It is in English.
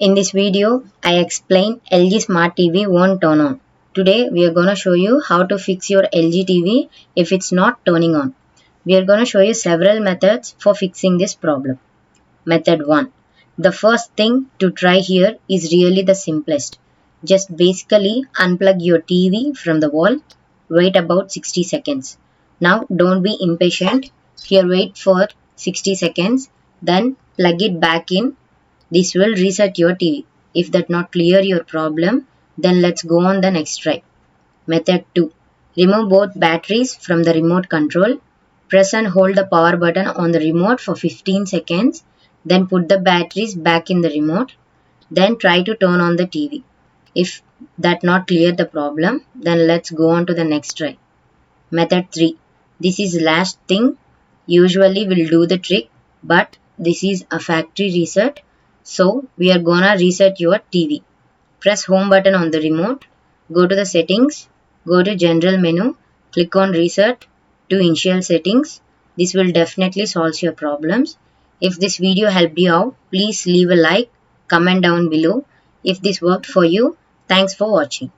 In this video, I explain LG Smart TV won't turn on. Today, we are going to show you how to fix your LG TV if it's not turning on. We are going to show you several methods for fixing this problem. Method 1. The first thing to try here is really the simplest. Just basically unplug your TV from the wall. Wait about 60 seconds. Now, don't be impatient. Here, wait for 60 seconds. Then, plug it back in. This will reset your TV. If that not clear your problem, then let's go on the next try. Method 2. Remove both batteries from the remote control. Press and hold the power button on the remote for 15 seconds. Then put the batteries back in the remote. Then try to turn on the TV. If that not clear the problem, then let's go on to the next try. Method 3. This is last thing. Usually will do the trick, but this is a factory reset. So we are gonna reset your TV. Press home button on the remote. Go to the settings. Go to general menu. Click on reset to initial settings. This will definitely solve your problems. If this video helped you out, please leave a like, comment down below. If this worked for you, thanks for watching.